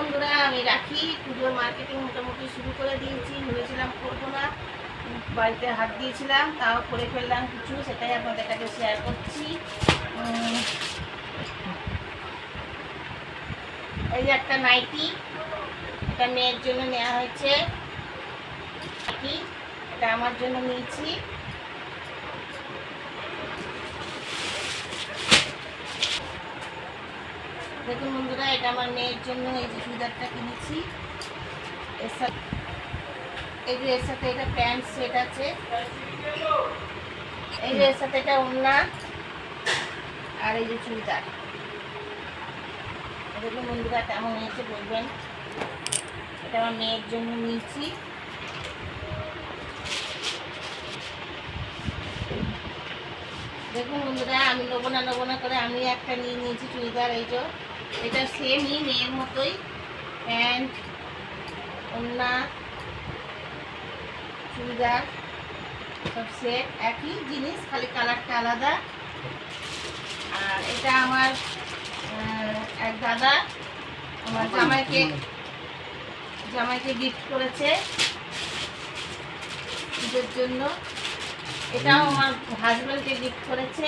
বন্ধুরা, আমি রাখি পুজোর মার্কেটিং মোটামুটি শুরু করে দিয়েছি। ভেবেছিলাম করবো না, বাড়িতে হাত দিয়েছিলাম, তাও করে ফেললাম কিছু, সেটাই আপনাদের কাছে শেয়ার করছি। এই যে একটা নাইটি, এটা মেয়ের জন্য নেওয়া হয়েছে, এটা আমার জন্য নিয়েছি। দেখুন বন্ধুরা, এটা আমার মেয়ের জন্য এই যে চুড়িদারটা কিনেছি। এর সাথে এই যে এর সাথে এটা প্যান্ট সেট আছে, এই যে এর সাথে এটা ওড়না, আর এই যে চুড়িদার। দেখুন বন্ধুরা কেমন হয়েছে বলবেন। এটা আমার মেয়ের জন্য নিয়েছি। দেখুন বন্ধুরা, আমি নেবো না করে আমি একটা নিয়ে নিয়েছি চুড়িদার। এই যে এটা সেমই মেয়ের মতোই, প্যান্ট, ওড়না, চুড়িদার সব সেট, একই জিনিস, খালি কালারটা আলাদা। আর এটা আমার এক দাদা আমার জামাইকে গিফট করেছে ঈদের জন্য। এটাও আমার হাজব্যান্ডকে গিফট করেছে।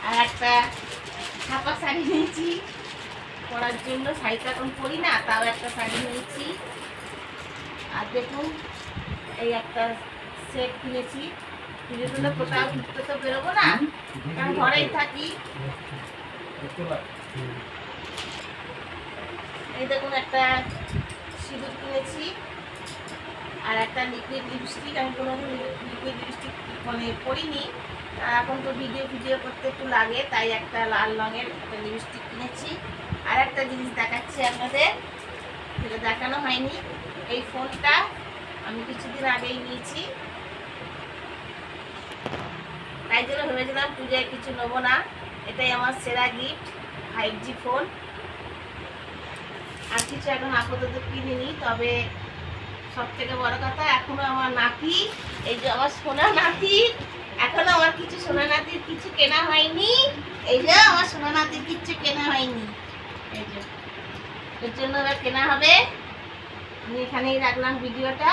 আর একটা ছাপা শাড়ি নিয়েছি পরার জন্য, শাড়িটা এখন পরি না, তাও একটা শাড়ি নিয়েছি। আর দেখুন এই একটা সেট কিনেছি। পুজোর জন্য কোথাও ঘুরতে তো বেরোবো না, কারণ ঘরেই থাকি। এই দেখুন একটা সিঁদুর কিনেছি, আর একটা লিকুইড লিপস্টিক। আমি কোনো লিকুইড লিপস্টিক মানে পরিনি, এখন তো ভিডিও করতে একটু লাগে, তাই একটা লাল রঙের একটা লিপস্টিক কিনেছি। আর একটা জিনিস দেখাচ্ছি আপনাদের, যেটা দেখানো হয়নি। এই ফোনটা আমি কিছুদিন আগেই নিয়েছি, তাই জন্য ভেবেছিলাম পূজায় কিছু নেবো না। এটাই আমার সেরা গিফট, 5G ফোন। আর কিছু এখন আপাতত কিনিনি, তবে সব থেকে বড় কথা এখনো আমার নাতি, এই যে আমার সোনা নাতি, এখনো আমার কিছু সোনা নাতির কিছু কেনা হয়নি। এই যে আমার সোনা নাতির কিছু কেনা হয়নি, এই যে এর জন্য এবার কেনা হবে। আমি এখানেই রাখলাম ভিডিওটা।